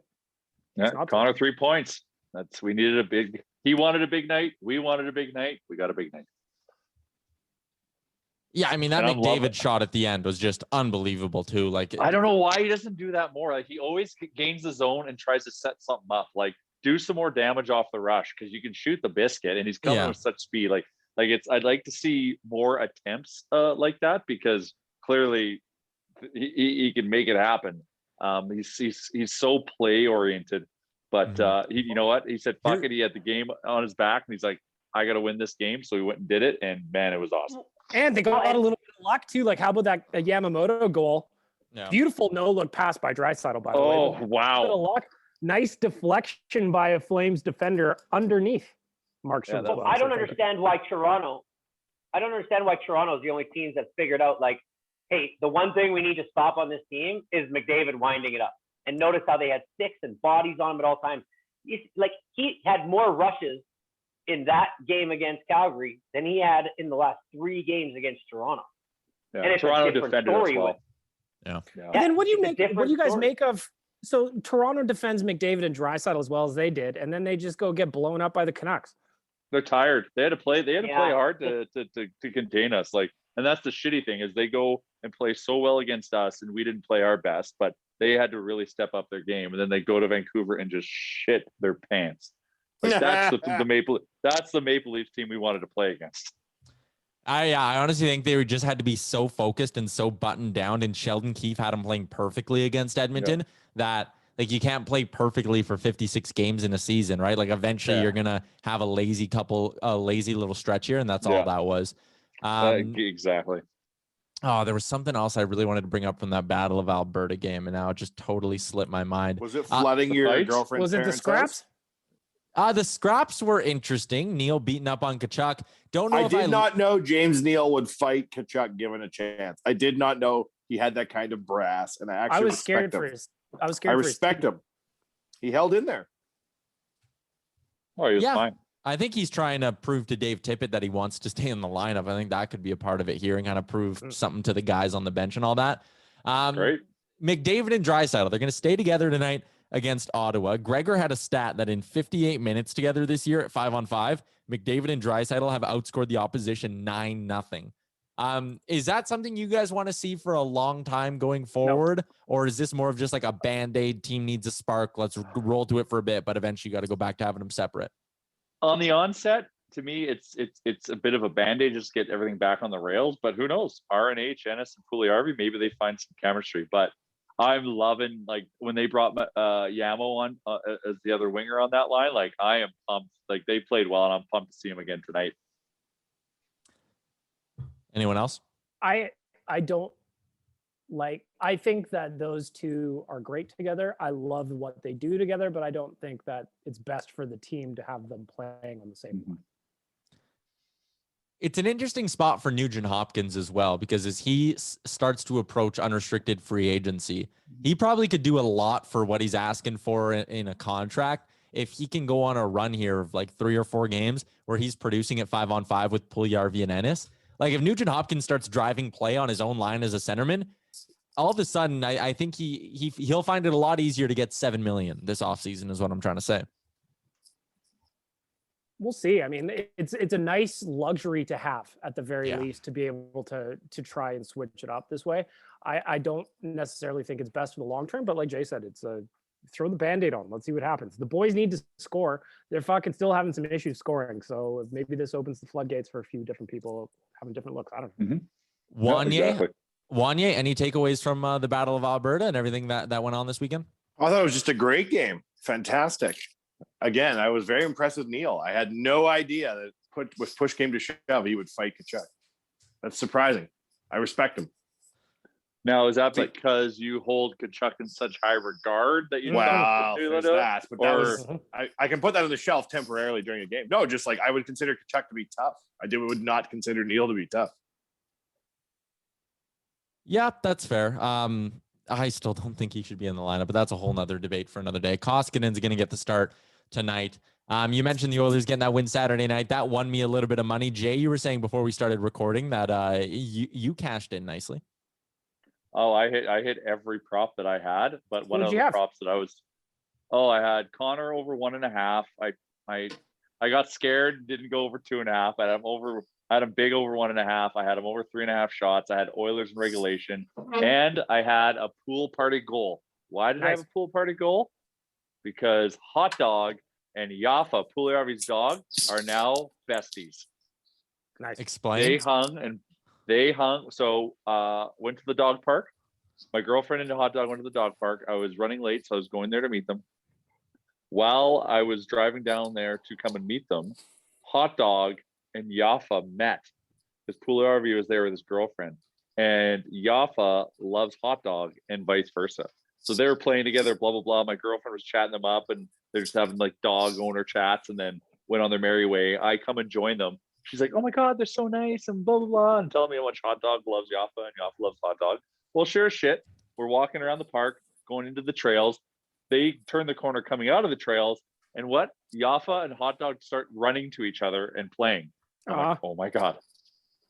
Yeah, Connor, 3 points. We needed a big. He wanted a big night. We wanted a big night. We got a big night. Yeah, I mean, that McDavid shot at the end was just unbelievable too. Like, I don't know why he doesn't do that more. Like, he always gains the zone and tries to set something up. Like, do some more damage off the rush, because you can shoot the biscuit, and he's coming with such speed. Like I'd like to see more attempts like that, because clearly he can make it happen. He's so play oriented, but he, you know what? He said, fuck it. He had the game on his back, and he's like, I got to win this game. So he went and did it. And man, it was awesome. And they got a little bit of luck too. Like, how about that Yamamoto goal? Yeah. Beautiful no-look pass by Draisaitl, by the way. Oh, wow. A bit of luck. Nice deflection by a Flames defender underneath Markstrom. Yeah, I don't understand why Toronto. I don't understand why Toronto is the only teams that figured out, like, hey, the one thing we need to stop on this team is McDavid winding it up. And notice how they had sticks and bodies on him at all times. He had more rushes in that game against Calgary than he had in the last 3 games against Toronto. Yeah, and it's Toronto a different defended story as well. Yeah. And then what do you guys make of? So Toronto defends McDavid and Draisaitl as well as they did, and then they just go get blown up by the Canucks. They're tired. They had to play. They had to play hard to contain us. Like, and that's the shitty thing, is they go and play so well against us, and we didn't play our best, but they had to really step up their game. And then they go to Vancouver and just shit their pants. Like, that's the Maple. That's the Maple Leafs team we wanted to play against. I honestly think they just had to be so focused and so buttoned down, and Sheldon Keefe had them playing perfectly against Edmonton that, like, you can't play perfectly for 56 games in a season, right? Like, eventually you're going to have a lazy little stretch here, and that's all that was. Exactly. Oh, there was something else I really wanted to bring up from that Battle of Alberta game, and now it just totally slipped my mind. Was it flooding your girlfriend's Was it the scraps? The scraps were interesting. Neil beating up on Tkachuk. Don't know I if did not know James Neal would fight Tkachuk given a chance. I did not know he had that kind of brass, and I was scared for his. I respect him. He held in there. Oh, he was fine. I think he's trying to prove to Dave Tippett that he wants to stay in the lineup. I think that could be a part of it here, and kind of prove something to the guys on the bench and all that. Great. McDavid and Draisaitl, they're going to stay together tonight against Ottawa. Gregor had a stat that in 58 minutes together this year at 5-on-5, McDavid and Draisaitl have outscored the opposition 9-0. Is that something you guys want to see for a long time going forward? No. Or is this more of just like a Band-Aid, team needs a spark, let's roll to it for a bit, but eventually you got to go back to having them separate? On the onset, to me, it's a bit of a Band-Aid, just get everything back on the rails, but who knows? RNH, Ennis, and Puliarvi, maybe they find some chemistry, but I'm loving, like, when they brought Yamo on as the other winger on that line. Like, I am pumped. Like, they played well, and I'm pumped to see him again tonight. Anyone else? I don't like. I think that those two are great together. I love what they do together, but I don't think that it's best for the team to have them playing on the same line. It's an interesting spot for Nugent Hopkins as well, because as he starts to approach unrestricted free agency, he probably could do a lot for what he's asking for in a contract. If he can go on a run here of like 3 or 4 games where he's producing at 5-on-5 with Puliarvi and Ennis, like if Nugent Hopkins starts driving play on his own line as a centerman, all of a sudden I think he'll find it a lot easier to get $7 million this offseason is what I'm trying to say. We'll see. I mean, it's a nice luxury to have at the very least, to be able to try and switch it up this way. I don't necessarily think it's best for the long term, but like Jay said, it's throw the Band-Aid on. Let's see what happens. The boys need to score. They're fucking still having some issues scoring. So maybe this opens the floodgates for a few different people having different looks. I don't know. Wanye, any takeaways from the Battle of Alberta and everything that went on this weekend? I thought it was just a great game. Fantastic. Again, I was very impressed with Neil. I had no idea that if push came to shove, he would fight Tkachuk. That's surprising. I respect him. Now, is that because you hold Tkachuk in such high regard that you? Wow, there's that. But that was I can put that on the shelf temporarily during a game. No, just like I would consider Tkachuk to be tough. Would not consider Neil to be tough. Yeah, that's fair. I still don't think he should be in the lineup, but that's a whole nother debate for another day. Koskinen's going to get the start tonight. You mentioned the Oilers getting that win Saturday night. That won me a little bit of money. Jay, you were saying before we started recording that you cashed in nicely. Oh, I hit every prop that I had, but one of the props that I had Connor over 1.5. I got scared, didn't go over 2.5. I had him big over 1.5. I had him over 3.5 shots. I had Oilers in regulation, and I had a pool party goal. Why did I have a pool party goal? Because Hot Dog and Yaffa, Puljujärvi's dog, are now besties. Nice. Explain. They hung. So went to the dog park. My girlfriend and the Hot Dog went to the dog park. I was running late, so I was going there to meet them. While I was driving down there to come and meet them, Hot Dog and Yaffa met. Because Puljujärvi was there with his girlfriend. And Yaffa loves Hot Dog and vice versa. So they were playing together, blah, blah, blah. My girlfriend was chatting them up, and they're just having like dog owner chats, and then went on their merry way. I come and join them. She's like, oh my God, they're so nice, and blah, blah, blah, and telling me how much Hot Dog loves Yaffa and Yaffa loves Hot Dog. Well, sure as shit, we're walking around the park, going into the trails. They turn the corner coming out of the trails, and what? Yaffa and Hot Dog start running to each other and playing. I'm like, oh my God.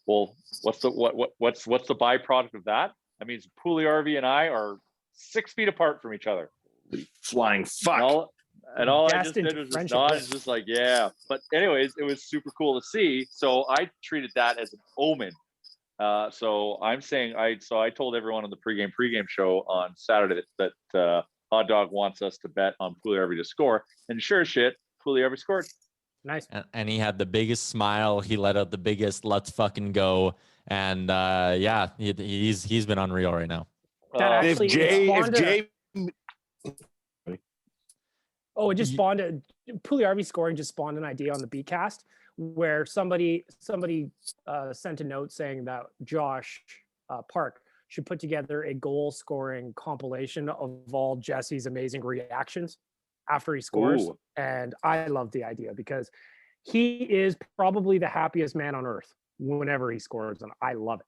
Well, what's the byproduct of that? I mean, Puljujärvi and I are 6 feet apart from each other. Flying fuck. And all I just did was just nod, just like, yeah. But anyways, it was super cool to see. So I treated that as an omen. So I'm saying, I told everyone on the pregame show on Saturday that Hot Dog wants us to bet on Puljujärvi to score. And sure as shit, Puljujärvi scored. Nice. And he had the biggest smile. He let out the biggest "let's fucking go." And yeah, he's been unreal right now. It just spawned Puljujärvi scoring just spawned an idea on the Bcast where somebody sent a note saying that Josh Park should put together a goal scoring compilation of all Jesse's amazing reactions after he scores. Ooh. And I love the idea because he is probably the happiest man on earth whenever he scores, and I love it.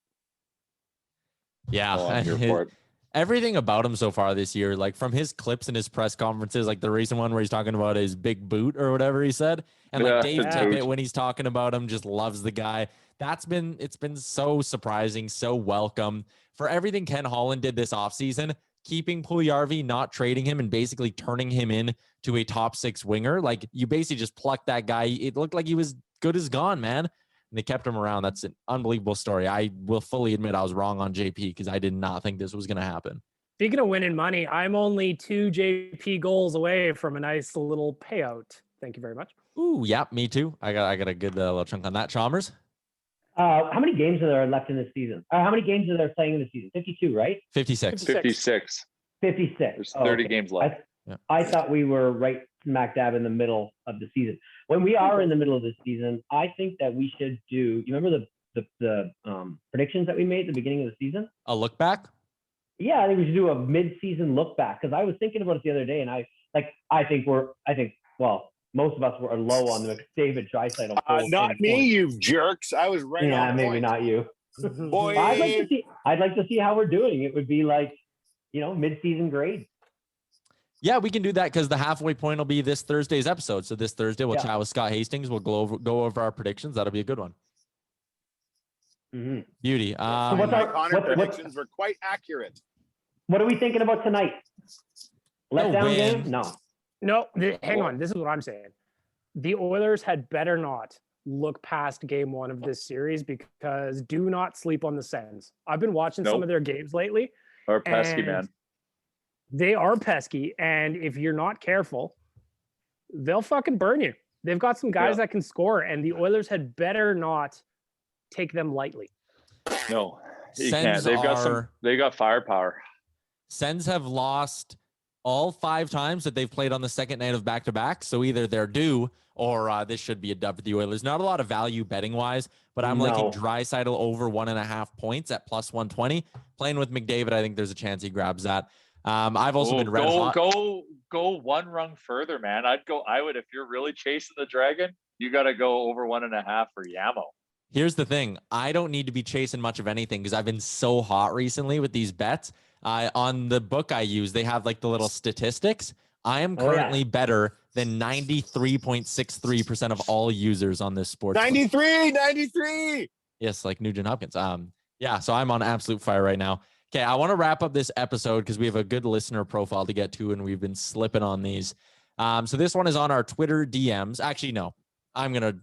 Yeah. I'm here for it. Everything about him so far this year, like from his clips and his press conferences, like the recent one where he's talking about his big boot or whatever he said. And like Dave Tippett, when he's talking about him, just loves the guy. It's been so surprising, so welcome for everything Ken Holland did this offseason, keeping Puljujärvi, not trading him, and basically turning him in to a top 6 winger. Like you basically just plucked that guy. It looked like he was good as gone, man. And they kept him around. That's an unbelievable story. I will fully admit I was wrong on JP because I did not think this was going to happen. Speaking of winning money, I'm only 2 JP goals away from a nice little payout. Thank you very much. Ooh, yeah, me too. I got a good little chunk on that. Chalmers? How many games are there left in this season? How many games are there playing in the season? 52, right? 56. 56. 56. There's 30 games left. I thought we were right smack dab in the middle of the season. When we are in the middle of the season, I think that we should do. You remember the predictions that we made at the beginning of the season? A look back? Yeah, I think we should do a mid-season look back because I was thinking about it the other day, and I think most of us were low on the McDavid Draisaitl. Not me, you jerks. I was right. Yeah, on maybe point. not you. Boy, I'd like to see how we're doing. It would be like, mid-season grade. Yeah, we can do that because the halfway point will be this Thursday's episode. So this Thursday, we'll chat with Scott Hastings. We'll go over our predictions. That'll be a good one. Mm-hmm. Beauty. My predictions were quite accurate. What are we thinking about tonight? Letdown game? No. Hang on. This is what I'm saying. The Oilers had better not look past game 1 of this series because do not sleep on the Sens. I've been watching some of their games lately. Or pesky, man. They are pesky, and if you're not careful, they'll fucking burn you. They've got some guys that can score, and the Oilers had better not take them lightly. No, you can't. They got firepower. Sens have lost all 5 times that they've played on the second night of back-to-back. So either they're due or this should be a dub for the Oilers. Not a lot of value betting-wise, but I'm liking Draisaitl over 1.5 points at plus 120. Playing with McDavid, I think there's a chance he grabs that. I've also been red hot. Go one rung further, man. I would if you're really chasing the dragon, you got to go over 1.5 for Yamo. Here's the thing. I don't need to be chasing much of anything because I've been so hot recently with these bets. On the book I use, they have like the little statistics. I am currently better than 93.63% of all users on this sports. 93. Yes, like Nugent Hopkins. Yeah, so I'm on absolute fire right now. Okay, I want to wrap up this episode because we have a good listener profile to get to, and we've been slipping on these. So this one is on our Twitter DMs. Actually, no, I'm going to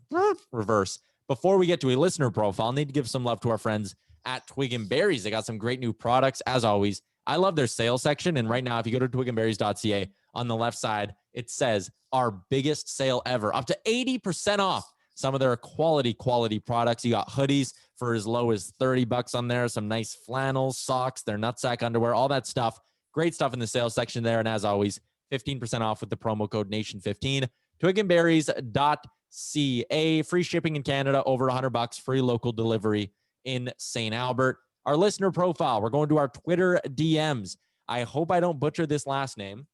reverse. Before we get to a listener profile, I need to give some love to our friends at Twig and Berries. They got some great new products, as always. I love their sales section. And right now, if you go to twigandberries.ca, on the left side, it says our biggest sale ever, up to 80% off some of their quality products. You got hoodies for as low as $30 on there, some nice flannels, socks, their nutsack underwear, all that stuff. Great stuff in the sales section there. And as always, 15% off with the promo code NATION15. twigandberries.ca. Free shipping in Canada, over $100. Free local delivery in St. Albert. Our listener profile, we're going to our Twitter DMs. I hope I don't butcher this last name.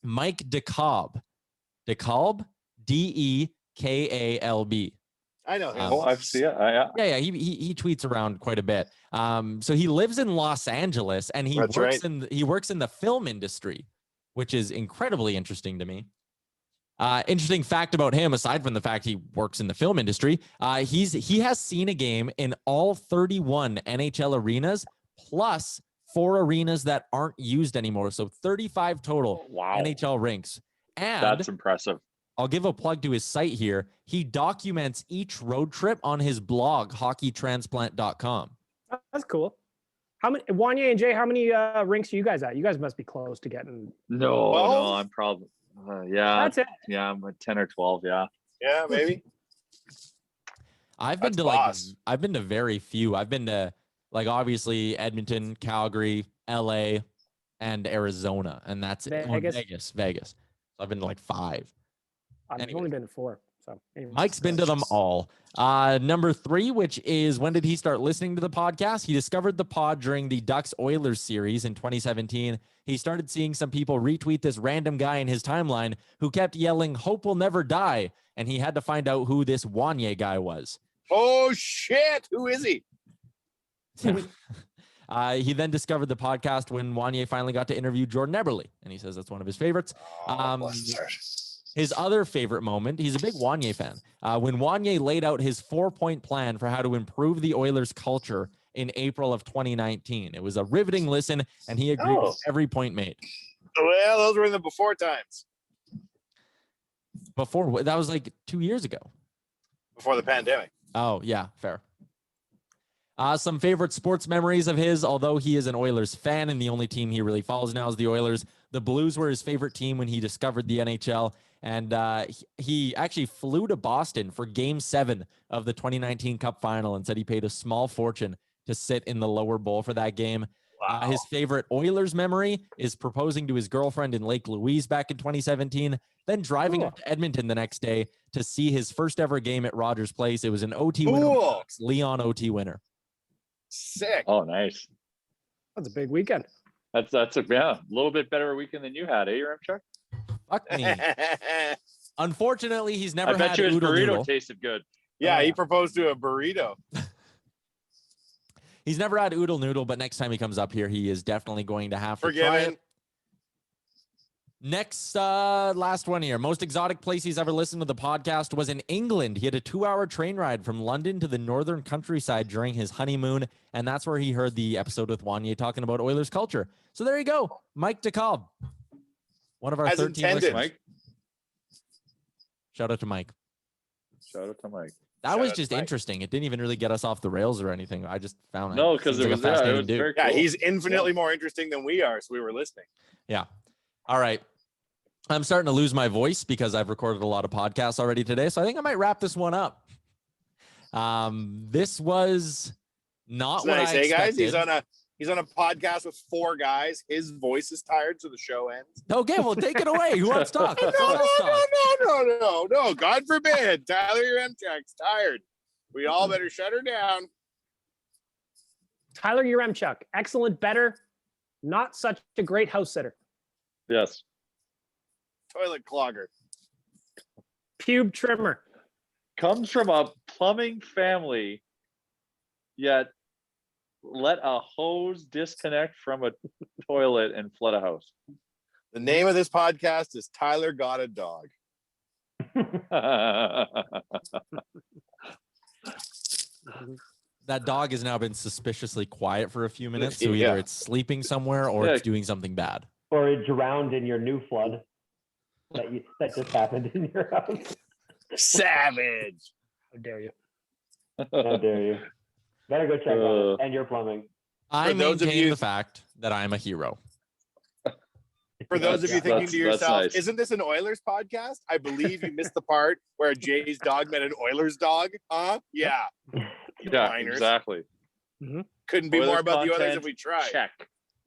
Mike DeKalb. DeKalb? DeKalb. I know him. I've seen it. Yeah. He tweets around quite a bit. So he lives in Los Angeles, and he works in the film industry, which is incredibly interesting to me. Interesting fact about him, aside from the fact he works in the film industry, he has seen a game in all 31 NHL arenas, plus 4 arenas that aren't used anymore. So 35 total NHL rinks. And that's impressive. I'll give a plug to his site here. He documents each road trip on his blog, hockeytransplant.com. That's cool. How many, Wanye and Jay, how many rinks are you guys at? You guys must be close to getting. No, I'm probably, That's it. Yeah, I'm at 10 or 12. Yeah, maybe. I've been to very few. I've been to, like, obviously Edmonton, Calgary, LA, and Arizona. And that's Vegas. So I've been to like 5. I've only been to 4. So anyway. Mike's been to them all. Number 3, which is, when did he start listening to the podcast? He discovered the pod during the Ducks Oilers series in 2017. He started seeing some people retweet this random guy in his timeline who kept yelling, "Hope will never die." And he had to find out who this Wanye guy was. Oh, shit. Who is he? He then discovered the podcast when Wanye finally got to interview Jordan Eberle, and he says that's one of his favorites. His other favorite moment, he's a big Wanye fan, when Wanye laid out his 4-point plan for how to improve the Oilers culture in April of 2019. It was a riveting listen, and he agreed with every point made. Well, those were in the before times. Before, that was like 2 years ago. Before the pandemic. Oh, yeah, fair. Some favorite sports memories of his, although he is an Oilers fan and the only team he really follows now is the Oilers. The Blues were his favorite team when he discovered the NHL, and he actually flew to Boston for Game 7 of the 2019 Cup Final and said he paid a small fortune to sit in the lower bowl for that game. Wow. His favorite Oilers memory is proposing to his girlfriend in Lake Louise back in 2017, then driving up to Edmonton the next day to see his first ever game at Rogers Place. It was an OT winner, Leon OT winner. Sick. Oh, nice. That's a big weekend. That's a little bit better weekend than you had, Yaremchuk? Fuck me. Unfortunately, he's never had his oodle burrito noodle. tasted good. Yeah, he proposed to a burrito. He's never had oodle noodle, but next time he comes up here, he is definitely going to have to try it. Next, last one here. Most exotic place he's ever listened to the podcast was in England. He had a 2-hour train ride from London to the northern countryside during his honeymoon, and that's where he heard the episode with Wanye talking about Oilers culture. So there you go. Mike DeKalb. One of our 13 listeners. Mike. Shout out to Mike. Shout out to Mike. That was just interesting. It didn't even really get us off the rails or anything. I just found it. No, because it was a fascinating dude. very cool. Yeah, he's infinitely more interesting than we are, so we were listening. Yeah. All right. I'm starting to lose my voice because I've recorded a lot of podcasts already today, so I think I might wrap this one up. This was not what I expected. Guys, he's on a podcast with 4 guys. His voice is tired, so the show ends. Okay, well, take it away. Who wants to talk? No. God forbid. Tyler Yaremchuk's tired. We all better shut her down. Tyler Yaremchuk, excellent, better, not such a great house sitter. Yes. Toilet clogger. Pube trimmer. Comes from a plumbing family, yet let a hose disconnect from a toilet and flood a house. The name of this podcast is Tyler Got a Dog. That dog has now been suspiciously quiet for a few minutes, so either it's sleeping somewhere or it's doing something bad. Or it drowned in your new flood that just happened in your house. Savage. How dare you? How dare you? Better go check on it and your plumbing. I maintain the fact that I'm a hero. For those of you thinking to yourself, nice. Isn't this an Oilers podcast? I believe you missed the part where Jay's dog met an Oilers dog. Huh? Yeah. Yeah, minors. Exactly. Mm-hmm. Couldn't be Oilers more about the Oilers if we tried. Check.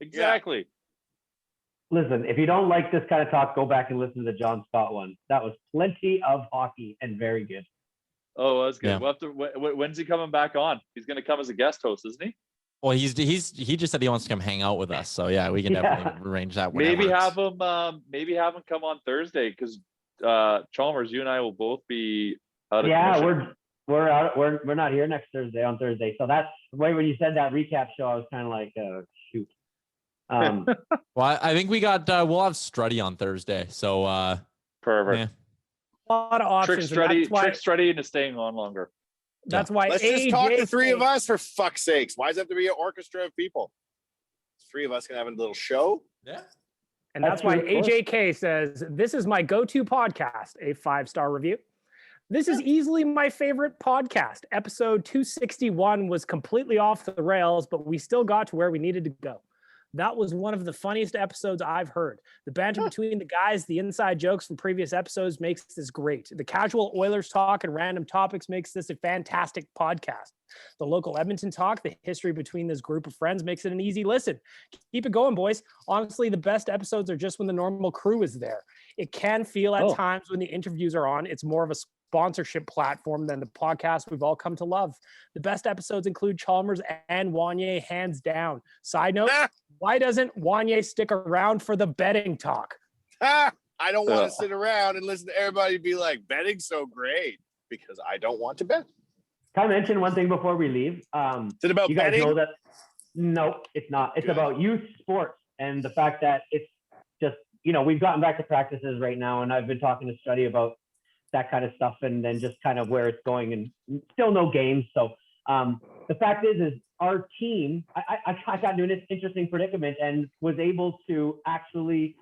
Exactly. Yeah. Listen, if you don't like this kind of talk, go back and listen to the John Scott one. That was plenty of hockey and very good. Oh, that's good. Yeah. We'll have to, when's he coming back on? He's going to come as a guest host, isn't he? Well, he just said he wants to come hang out with us. So yeah, we can definitely arrange that. Maybe have him come on Thursday because Chalmers, you and I will both be out of commission. we're out. We're not here next Thursday on Thursday. So that's right when you said that recap show, I was kind of like, shoot. Well, I think we got we'll have Struddy on Thursday. So perfect. Yeah. A lot of options. Trick Struddy into staying on longer. That's why let's just talk to three of us for fuck's sakes. Why does it have to be an orchestra of people? Three of us can have a little show. Yeah. And that's why AJK says, this is my go-to podcast, a 5-star review. This is easily my favorite podcast. Episode 261 was completely off the rails, but we still got to where we needed to go. That was one of the funniest episodes I've heard. The banter between the guys, the inside jokes from previous episodes makes this great. The casual Oilers talk and random topics makes this a fantastic podcast. The local Edmonton talk, the history between this group of friends makes it an easy listen. Keep it going, boys. Honestly, the best episodes are just when the normal crew is there. It can feel at times when the interviews are on, it's more of a sponsorship platform than the podcast we've all come to love. The best episodes include Chalmers and Wanye, hands down. Side note, why doesn't Wanye stick around for the betting talk? I don't want to sit around and listen to everybody be like, betting's so great, because I don't want to bet. Can I mention one thing before we leave? Is it about you guys betting? Know that? No, it's not. It's about youth sports and the fact that it's just, we've gotten back to practices right now, and I've been talking to Struddy about that kind of stuff and then just kind of where it's going, and still no games. So the fact is our team, I got into an interesting predicament and was able to actually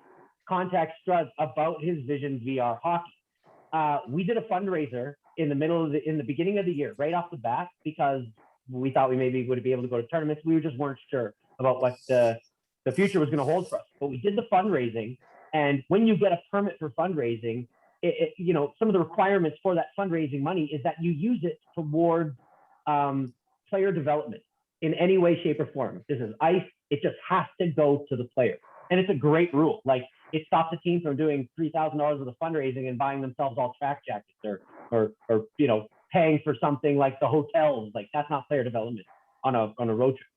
contact Struds about his Vision VR hockey. We did a fundraiser in the beginning of the year, right off the bat, because we thought we maybe would be able to go to tournaments. We just weren't sure about what the future was going to hold for us. But we did the fundraising, and when you get a permit for fundraising, some of the requirements for that fundraising money is that you use it toward player development in any way, shape, or form. This is ice. It just has to go to the player. And it's a great rule. Like, it stops a team from doing $3,000 worth of fundraising and buying themselves all track jackets or paying for something like the hotels. Like, that's not player development on a road trip.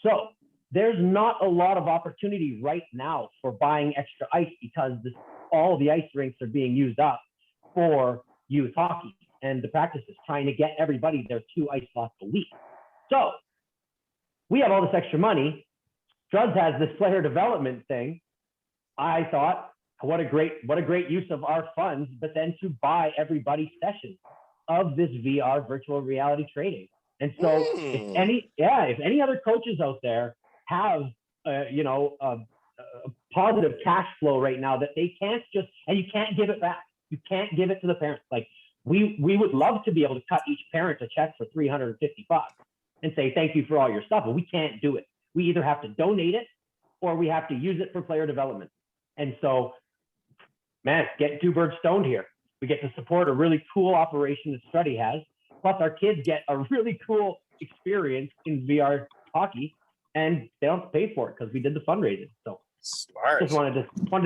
So there's not a lot of opportunity right now for buying extra ice because all the ice rinks are being used up for youth hockey and the practices, trying to get everybody their 2 ice slots a week. So we have all this extra money. Struds has this player development thing. I thought, what a great use of our funds, but then to buy everybody sessions of this VR virtual reality training. And so if any other coaches out there have a positive cash flow right now that they can't and you can't give it back. You can't give it to the parents. Like, we would love to be able to cut each parent a check for $350 and say, thank you for all your stuff, but we can't do it. We either have to donate it or we have to use it for player development. And so, man, getting 2 birds stoned here. We get to support a really cool operation that Struddy has. Plus our kids get a really cool experience in VR hockey, and they don't have to pay for it because we did the fundraising. So smart. Just wanted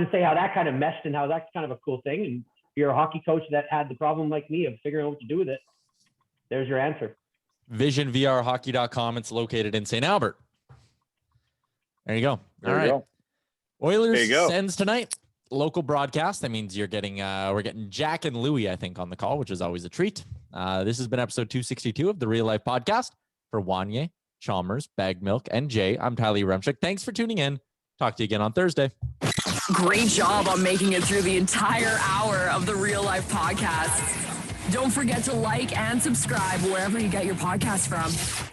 to say how that kind of meshed and how that's kind of a cool thing. And if you're a hockey coach that had the problem like me of figuring out what to do with it, there's your answer. VisionVRHockey.com. It's located in St. Albert. There you go. There you go. Oilers Sens tonight. Local broadcast. That means you're getting we're getting Jack and Louie, I think, on the call, which is always a treat. This has been episode 262 of the Real Life Podcast for Wanye, Chalmers, Bag Milk, and Jay. I'm Tyler Yaremchuk. Thanks for tuning in. Talk to you again on Thursday. Great job on making it through the entire hour of the Real Life Podcast. Don't forget to like and subscribe wherever you get your podcast from.